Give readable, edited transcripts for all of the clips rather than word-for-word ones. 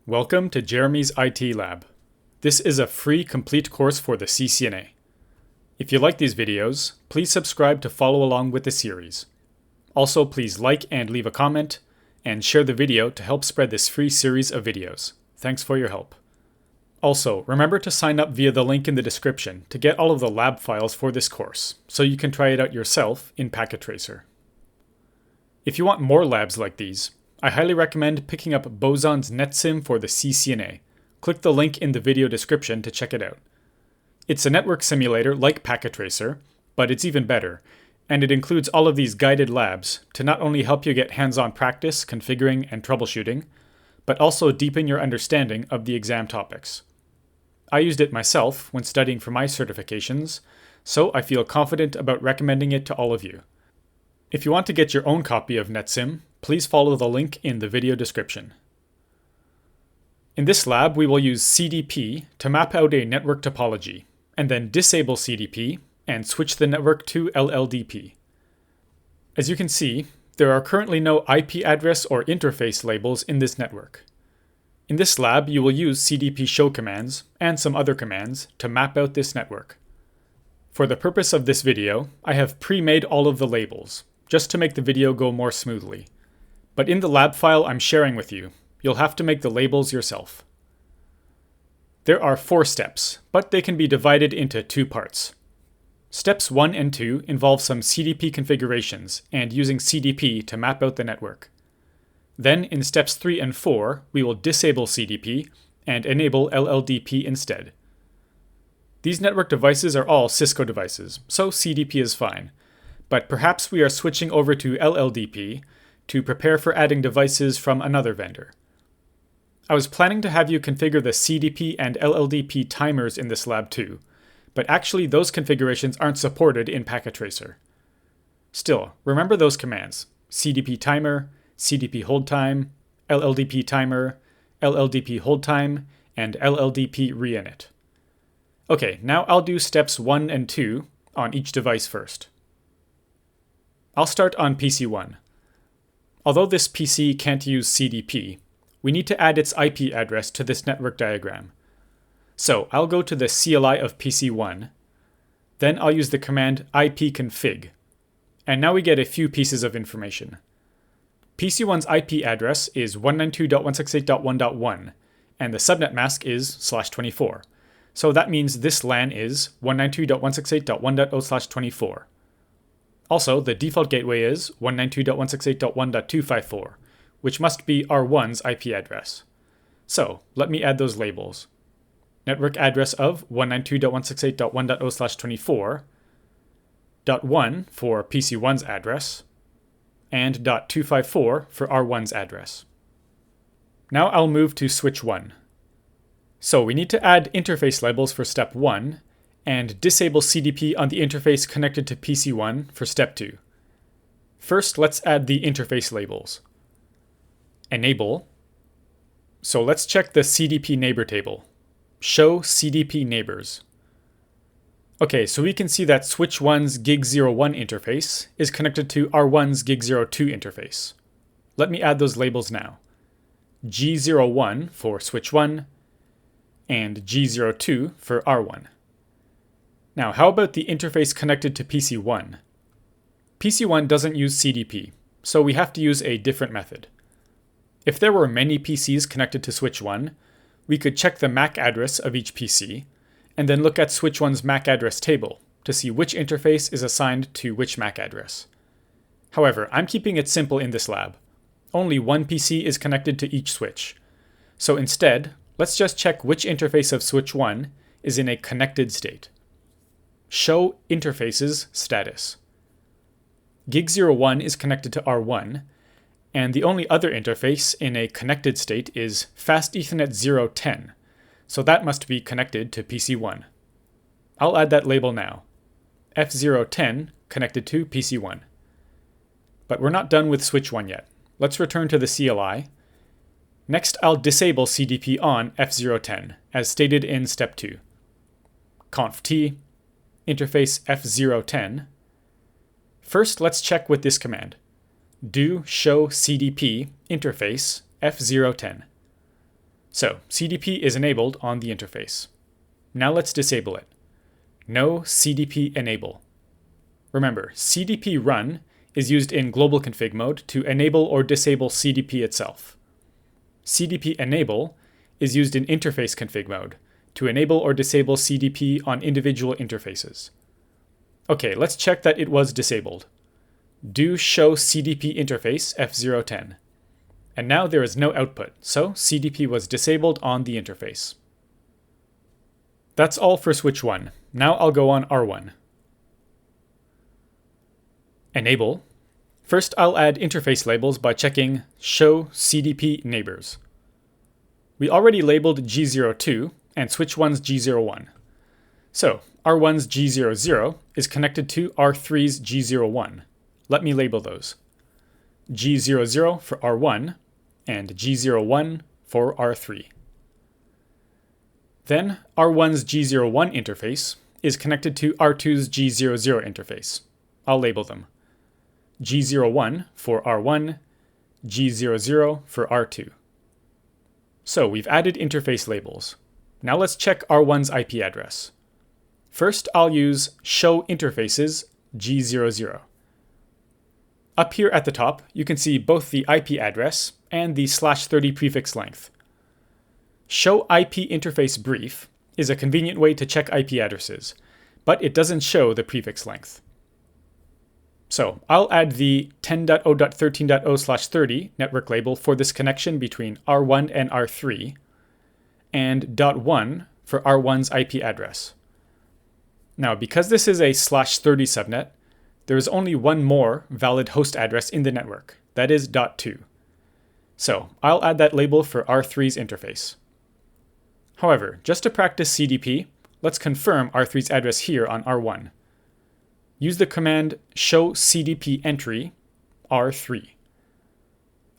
Welcome to Jeremy's IT Lab. This is a free complete course for the CCNA. If you like these videos, please subscribe to follow along with the series. Also, please like and leave a comment, and share the video to help spread this free series of videos. Thanks for your help. Also, remember to sign up via the link in the description to get all of the lab files for this course, so you can try it out yourself in Packet Tracer. If you want more labs like these, I highly recommend picking up Boson's NetSim for the CCNA. Click the link in the video description to check it out. It's a network simulator like Packet Tracer, but it's even better, and it includes all of these guided labs to not only help you get hands-on practice configuring and troubleshooting, but also deepen your understanding of the exam topics. I used it myself when studying for my certifications, so I feel confident about recommending it to all of you. If you want to get your own copy of NetSim, please follow the link in the video description. In this lab, we will use CDP to map out a network topology, and then disable CDP and switch the network to LLDP. As you can see, there are currently no IP address or interface labels in this network. In this lab, you will use CDP show commands and some other commands to map out this network. For the purpose of this video, I have pre-made all of the labels, just to make the video go more smoothly. But in the lab file I'm sharing with you, you'll have to make the labels yourself. There are 4 steps, but they can be divided into 2 parts. Steps 1 and 2 involve some CDP configurations and using CDP to map out the network. Then in steps 3 and 4, we will disable CDP and enable LLDP instead. These network devices are all Cisco devices, so CDP is fine. But perhaps we are switching over to LLDP to prepare for adding devices from another vendor. I was planning to have you configure the CDP and LLDP timers in this lab too, but actually those configurations aren't supported in Packet Tracer. Still, remember those commands: CDP timer, CDP hold time, LLDP timer, LLDP hold time, and LLDP reinit. Okay, now I'll do steps 1 and 2 on each device first. I'll start on PC 1. Although this PC can't use CDP, we need to add its IP address to this network diagram. So I'll go to the CLI of PC 1, then I'll use the command ipconfig, and now we get a few pieces of information. PC 1's IP address is 192.168.1.1, and the subnet mask is /24. So that means this LAN is 192.168.1.0/24. Also, the default gateway is 192.168.1.254, which must be R1's IP address. So, let me add those labels. Network address of 192.168.1.0/24, .1 for PC1's address, and .254 for R1's address. Now I'll move to switch 1. So we need to add interface labels for step 1, and disable CDP on the interface connected to PC1 for step 2. First, let's add the interface labels. Enable. So let's check the CDP neighbor table. Show CDP neighbors. Okay, so we can see that switch 1's gig01 interface is connected to R1's gig02 interface. Let me add those labels now. G01 for switch 1, and G02 for R1. Now, how about the interface connected to PC1? PC1 doesn't use CDP, so we have to use a different method. If there were many PCs connected to switch 1, we could check the MAC address of each PC, and then look at switch 1's MAC address table to see which interface is assigned to which MAC address. However, I'm keeping it simple in this lab. Only one PC is connected to each switch. So instead, let's just check which interface of switch 1 is in a connected state. Show interfaces status. Gig01 is connected to R1, and the only other interface in a connected state is Fast Ethernet 010, so that must be connected to PC1. I'll add that label now. F010 connected to PC1. But we're not done with switch 1 yet. Let's return to the CLI. Next, I'll disable CDP on F010, as stated in step 2. Conf-t, interface F010. First, let's check with this command. Do show CDP interface F010. So CDP is enabled on the interface. Now let's disable it. No CDP enable. Remember, CDP run is used in global config mode to enable or disable CDP itself. CDP enable is used in interface config mode to enable or disable CDP on individual interfaces. Okay, let's check that it was disabled. Do show CDP interface F010. And now there is no output, so CDP was disabled on the interface. That's all for switch 1. Now I'll go on R1. Enable. First, I'll add interface labels by checking Show CDP Neighbors. We already labeled G02 and switch 1's G01. So R1's G00 is connected to R3's G01. Let me label those. G00 for R1 and G01 for R3. Then R1's G01 interface is connected to R2's G00 interface. I'll label them. G01 for R1, G00 for R2. So we've added interface labels. Now let's check R1's IP address. First, I'll use show interfaces G00. Up here at the top, you can see both the IP address and the /30 prefix length. Show IP interface brief is a convenient way to check IP addresses, but it doesn't show the prefix length. So I'll add the 10.0.13.0/30 network label for this connection between R1 and R3, and .1 for R1's IP address. Now, because this is a /30 subnet, there is only one more valid host address in the network, that is .2. So I'll add that label for R3's interface. However, just to practice CDP, let's confirm R3's address here on R1. Use the command show CDP entry R3.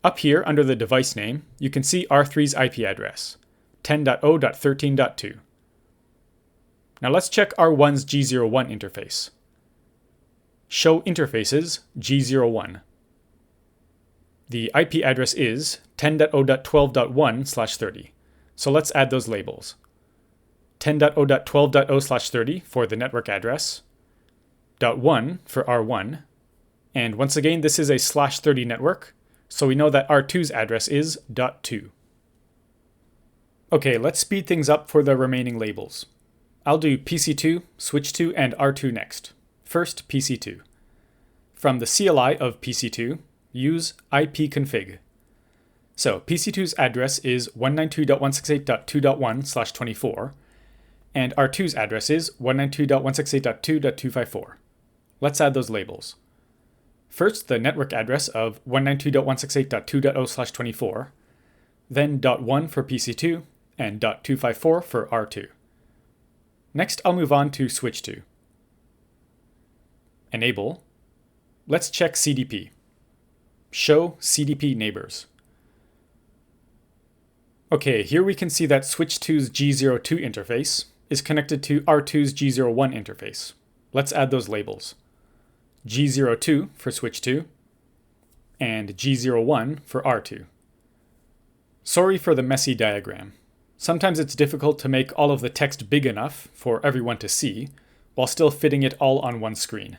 Up here under the device name, you can see R3's IP address, 10.0.13.2. Now let's check R1's G01 interface. Show interfaces G01. The IP address is 10.0.12.1/30. So let's add those labels. 10.0.12.0/30 for the network address, .1 for R1, and once again this is a /30 network, so we know that R2's address is .2. Okay, let's speed things up for the remaining labels. I'll do PC2, Switch2, and R2 next. First, PC2. From the CLI of PC2, use ipconfig. So PC2's address is 192.168.2.1/24, and R2's address is 192.168.2.254. Let's add those labels. First, the network address of 192.168.2.0/24, then .1 for PC2, and .254 for R2. Next, I'll move on to Switch2. Enable. Let's check CDP. Show CDP neighbors. Okay, here we can see that Switch2's G02 interface is connected to R2's G01 interface. Let's add those labels. G02 for Switch2 and G01 for R2. Sorry for the messy diagram. Sometimes it's difficult to make all of the text big enough for everyone to see, while still fitting it all on one screen.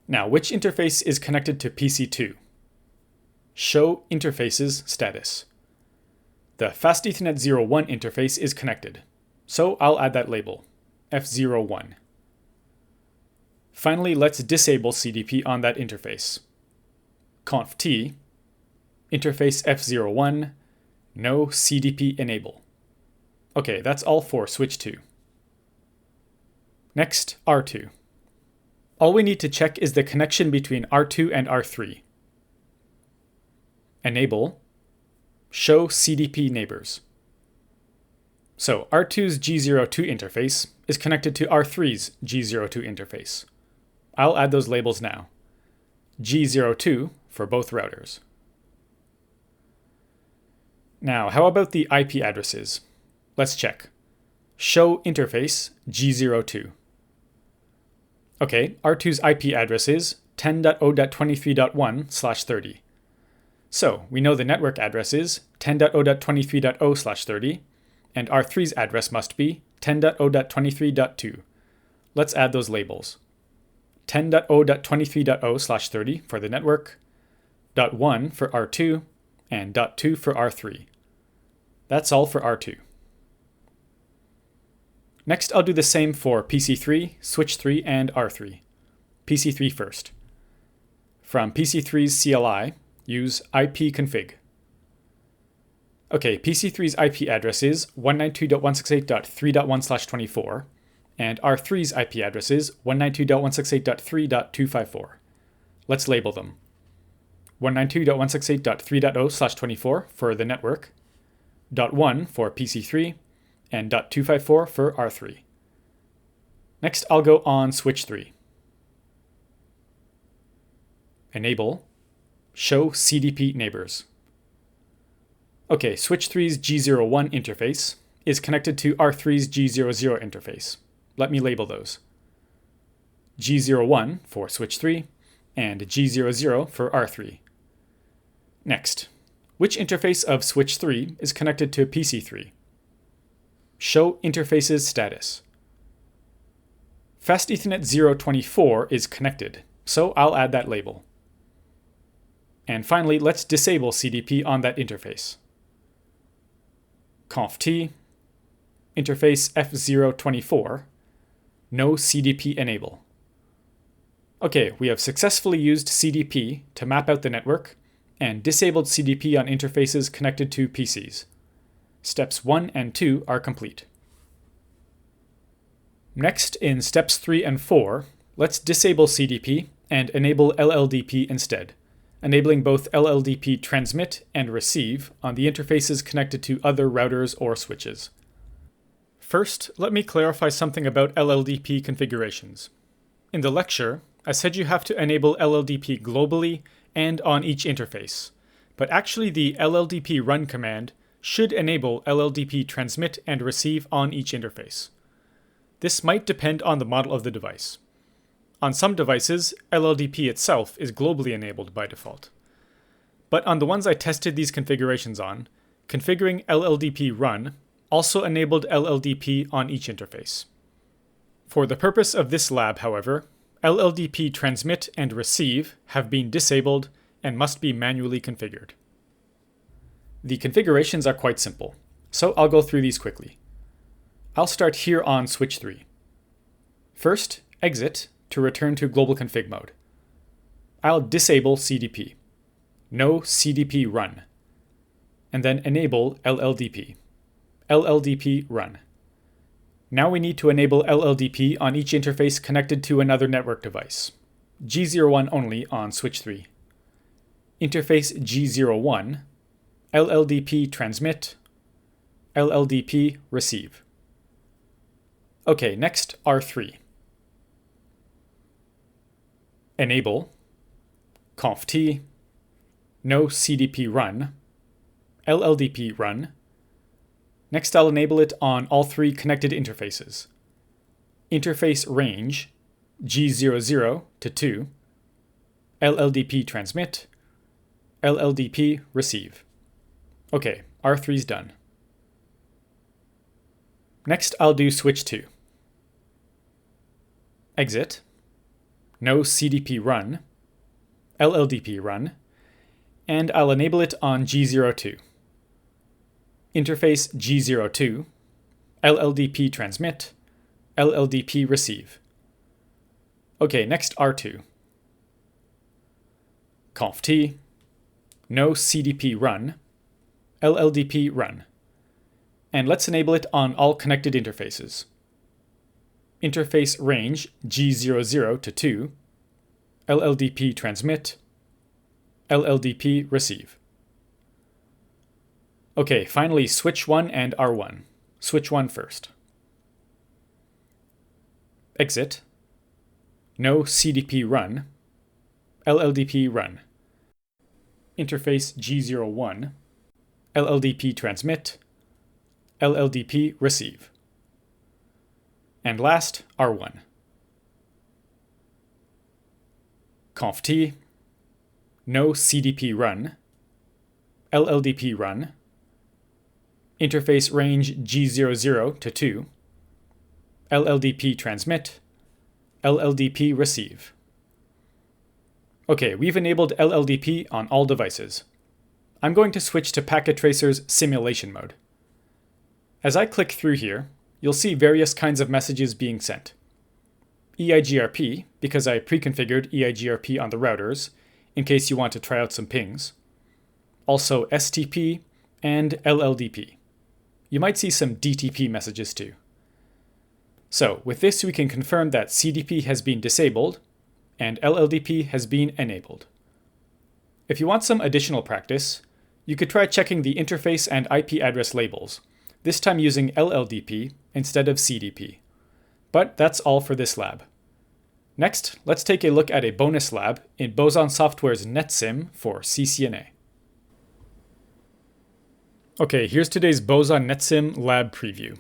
Now, which interface is connected to PC2? Show interfaces status. The Fast Ethernet 01 interface is connected, so I'll add that label, F01. Finally, let's disable CDP on that interface. Conf-T, interface F01, no CDP enable. Okay, that's all for switch 2. Next, R2. All we need to check is the connection between R2 and R3. Enable, show CDP neighbors. So R2's G02 interface is connected to R3's G02 interface. I'll add those labels now. G02 for both routers. Now, how about the IP addresses? Let's check. Show interface G02. Okay, R2's IP address is 10.0.23.1/30. So we know the network address is 10.0.23.0/30, and R3's address must be 10.0.23.2. Let's add those labels. 10.0.23.0/30 for the network, .1 for R2, and .2 for R3. That's all for R2. Next, I'll do the same for PC3, Switch 3, and R3. PC3 first. From PC3's CLI, use ipconfig. Okay, PC3's IP address is 192.168.3.1/24, and R3's IP address is 192.168.3.254. Let's label them. 192.168.3.0/24 for the network, .1 for PC3, and .254 for R3. Next, I'll go on Switch 3. Enable Show CDP Neighbors. Okay, Switch 3's G01 interface is connected to R3's G00 interface. Let me label those. G01 for Switch 3 and G00 for R3. Next, which interface of Switch 3 is connected to PC3? Show interface's status. Fast Ethernet 024 is connected, so I'll add that label. And finally, let's disable CDP on that interface. conft interface F024, no CDP enable. Okay, we have successfully used CDP to map out the network and disabled CDP on interfaces connected to PCs. Steps 1 and 2 are complete. Next, in steps 3 and 4, let's disable CDP and enable LLDP instead, enabling both LLDP transmit and receive on the interfaces connected to other routers or switches. First, let me clarify something about LLDP configurations. In the lecture, I said you have to enable LLDP globally and on each interface, but actually the LLDP run command should enable LLDP transmit and receive on each interface. This might depend on the model of the device. On some devices, LLDP itself is globally enabled by default. But on the ones I tested these configurations on, configuring LLDP run also enabled LLDP on each interface. For the purpose of this lab, however, LLDP transmit and receive have been disabled and must be manually configured. The configurations are quite simple, so I'll go through these quickly. I'll start here on Switch 3. First, exit to return to global config mode. I'll disable CDP. No CDP run. And then enable LLDP. LLDP run. Now we need to enable LLDP on each interface connected to another network device. G01 only on Switch 3. Interface G01, LLDP transmit, LLDP receive. Okay, next R3. Enable, conft, no CDP run, LLDP run. Next, I'll enable it on all three connected interfaces. Interface range, G00 to 2, LLDP transmit, LLDP receive. Okay, R3's done. Next, I'll do Switch 2. Exit, no CDP run, LLDP run, and I'll enable it on G02. Interface G02, LLDP transmit, LLDP receive. Okay, next R2. conft, no CDP run, LLDP run. And let's enable it on all connected interfaces. Interface range G00 to 2, LLDP transmit, LLDP receive. Okay, finally Switch 1 and R1. Switch 1 first. Exit. No CDP run, LLDP run. Interface G01, LLDP transmit, LLDP receive. And last, R1. conft, no CDP run, LLDP run, interface range G00 to 2, LLDP transmit, LLDP receive. Okay, we've enabled LLDP on all devices. I'm going to switch to Packet Tracer's simulation mode. As I click through here, you'll see various kinds of messages being sent. EIGRP, because I pre-configured EIGRP on the routers, in case you want to try out some pings. Also STP and LLDP. You might see some DTP messages too. So with this we can confirm that CDP has been disabled and LLDP has been enabled. If you want some additional practice, you could try checking the interface and IP address labels, this time using LLDP instead of CDP. But that's all for this lab. Next, let's take a look at a bonus lab in Boson Software's NetSim for CCNA. Okay, here's today's Boson NetSim lab preview.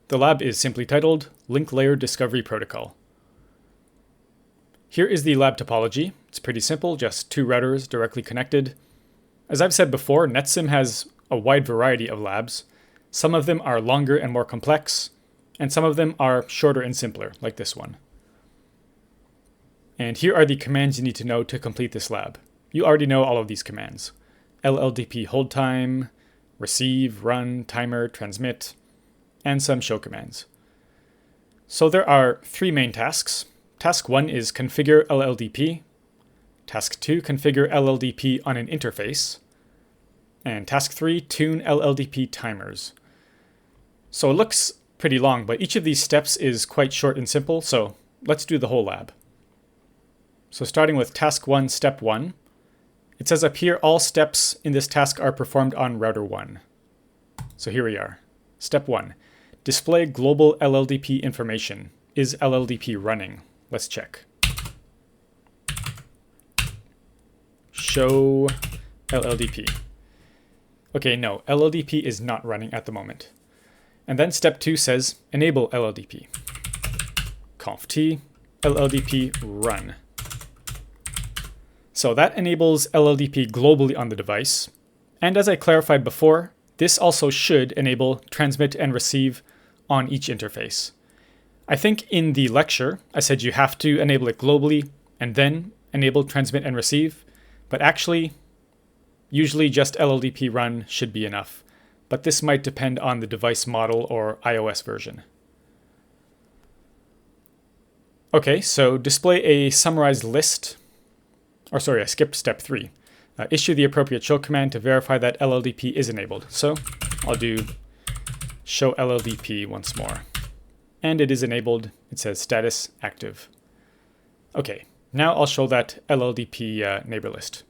The lab is simply titled Link Layer Discovery Protocol. Here is the lab topology. It's pretty simple, just two routers directly connected. As I've said before, NetSim has a wide variety of labs. Some of them are longer and more complex, and some of them are shorter and simpler, like this one. And here are the commands you need to know to complete this lab. You already know all of these commands. LLDP hold time, receive, run, timer, transmit, and some show commands. So there are three main tasks. Task 1 is configure LLDP. Task 2, configure LLDP on an interface. And task 3, tune LLDP timers. So it looks pretty long, but each of these steps is quite short and simple, so let's do the whole lab. So starting with task 1, step 1, it says up here all steps in this task are performed on router 1. So here we are. Step 1, display global LLDP information. Is LLDP running? Let's check. Show LLDP. Okay, no, LLDP is not running at the moment. And then step 2 says enable LLDP. Conf-t LLDP run. So that enables LLDP globally on the device. And as I clarified before, this also should enable transmit and receive on each interface. I think in the lecture, I said you have to enable it globally and then enable transmit and receive, but actually, usually just LLDP run should be enough, but this might depend on the device model or iOS version. Okay, so display a summarized list. Or sorry, I skipped step 3. Issue the appropriate show command to verify that LLDP is enabled. So I'll do show LLDP once more. And it is enabled. It says status active. Okay, now I'll show that LLDP neighbor list.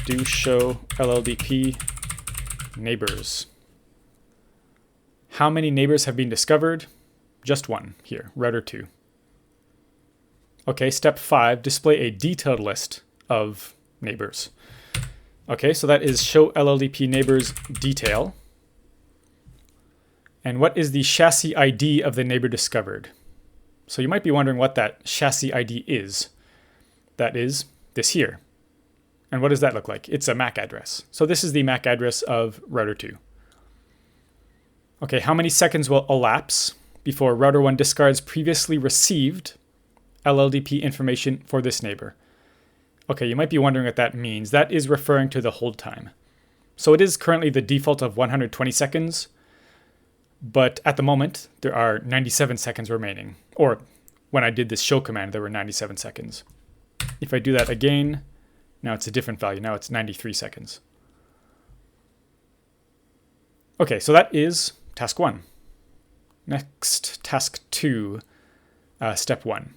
Do show LLDP neighbors. How many neighbors have been discovered? Just one here, router 2. Okay, step 5, display a detailed list of neighbors. Okay, so that is show LLDP neighbors detail. And what is the chassis ID of the neighbor discovered? So you might be wondering what that chassis ID is. That is this here. And what does that look like? It's a MAC address. So this is the MAC address of router 2. Okay, how many seconds will elapse before router 1 discards previously received LLDP information for this neighbor? Okay, you might be wondering what that means. That is referring to the hold time. So it is currently the default of 120 seconds, but at the moment, there are 97 seconds remaining. Or when I did this show command, there were 97 seconds. If I do that again, now it's a different value. Now it's 93 seconds. Okay, so that is task 1. Next, task 2, step 1.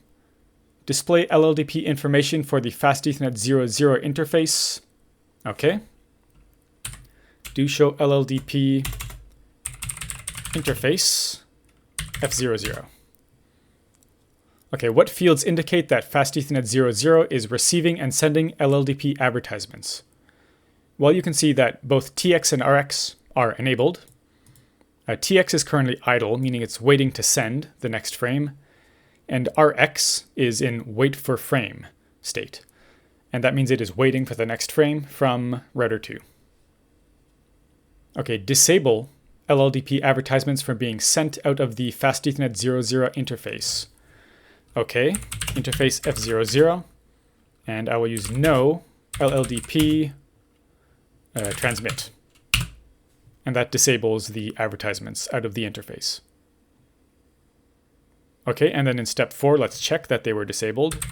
Display LLDP information for the Fast Ethernet 00 interface. Okay. Do show LLDP interface F00. Okay, what fields indicate that Fast Ethernet 00 is receiving and sending LLDP advertisements? Well, you can see that both TX and RX are enabled. TX is currently idle, meaning it's waiting to send the next frame. And RX is in wait for frame state. And that means it is waiting for the next frame from router 2. Okay, disable LLDP advertisements from being sent out of the Fast Ethernet 00 interface. Okay, interface F00, and I will use no LLDP transmit. And that disables the advertisements out of the interface. Okay, and then in step 4, let's check that they were disabled.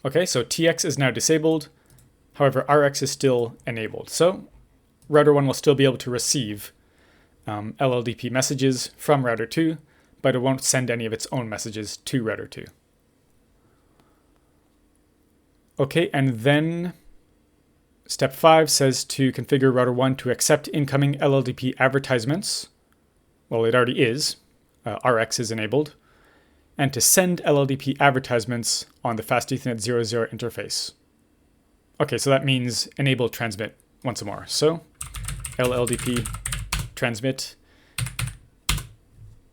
Okay, so TX is now disabled. However, RX is still enabled. So router 1 will still be able to receive LLDP messages from router 2, but it won't send any of its own messages to router 2. Okay, and then step 5 says to configure router 1 to accept incoming LLDP advertisements. Well, it already is. RX is enabled. And to send LLDP advertisements on the Fast Ethernet 00 interface. Okay, so that means enable transmit once more. So LLDP transmit,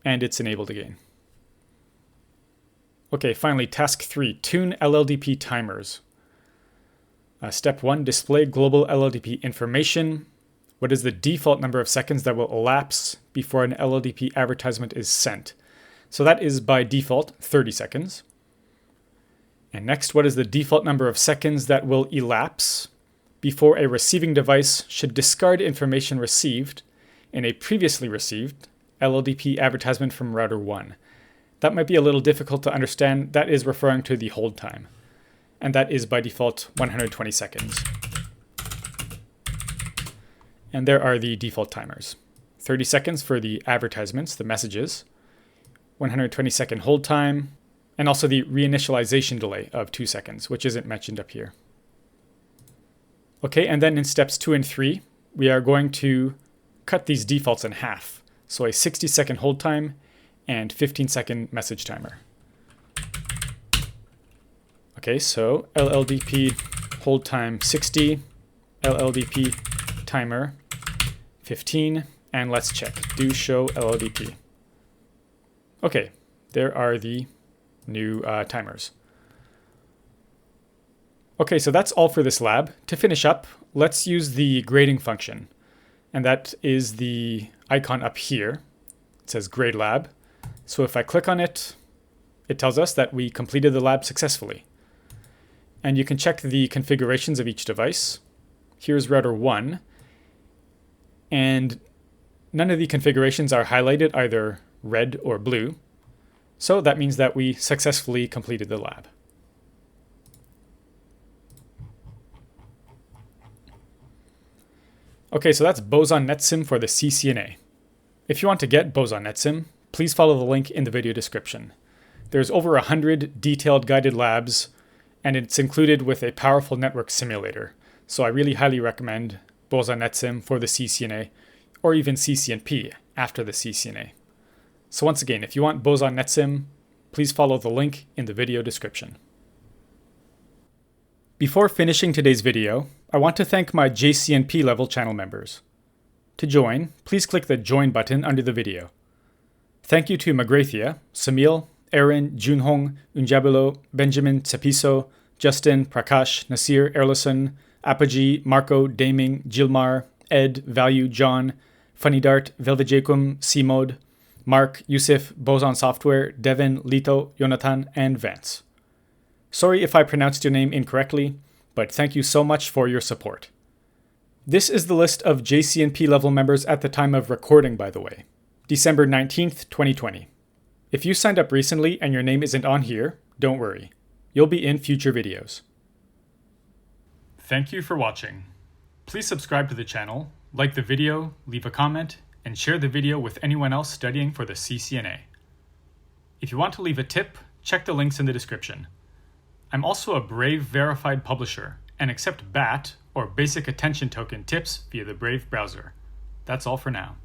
and it's enabled again. Okay, finally, task 3, tune LLDP timers. Step 1, display global LLDP information. What is the default number of seconds that will elapse before an LLDP advertisement is sent? So that is by default 30 seconds. And next, what is the default number of seconds that will elapse before a receiving device should discard information received in a previously received LLDP advertisement from router 1? That might be a little difficult to understand. That is referring to the hold time. And that is by default 120 seconds. And there are the default timers. 30 seconds for the advertisements, the messages, 120-second hold time, and also the reinitialization delay of 2 seconds, which isn't mentioned up here. Okay, and then in steps 2 and 3, we are going to cut these defaults in half. So a 60-second hold time and 15-second message timer. Okay, so LLDP hold time 60, LLDP timer 15, and let's check. Do show LLDP. Okay, there are the new timers. Okay, so that's all for this lab. To finish up, let's use the grading function. And that is the icon up here. It says grade lab. So if I click on it, it tells us that we completed the lab successfully. And you can check the configurations of each device. Here's router 1. And none of the configurations are highlighted, either red or blue. So that means that we successfully completed the lab. Okay, so that's Boson NetSim for the CCNA. If you want to get Boson NetSim, please follow the link in the video description. There's over 100 detailed guided labs, and it's included with a powerful network simulator. So I really highly recommend Boson NetSim for the CCNA, or even CCNP after the CCNA. So once again, if you want Boson NetSim, please follow the link in the video description. Before finishing today's video, I want to thank my JCNP level channel members. To join, please click the Join button under the video. Thank you to Magrathia, Samil, Aaron, Junhong, Unjabulo, Benjamin, Tsepiso, Justin, Prakash, Nasir, Erlison, Apogee, Marco, Daming, Gilmar, Ed, Value, John, Funny Dart, Velvejakum, Cmode, Mark, Yusuf, Boson Software, Devin, Lito, Jonathan, and Vance. Sorry if I pronounced your name incorrectly, but thank you so much for your support. This is the list of JCNP level members at the time of recording, by the way. December 19th, 2020. If you signed up recently and your name isn't on here, don't worry. You'll be in future videos. Thank you for watching. Please subscribe to the channel, like the video, leave a comment, and share the video with anyone else studying for the CCNA. If you want to leave a tip, check the links in the description. I'm also a Brave verified publisher and accept BAT or Basic Attention Token tips via the Brave browser. That's all for now.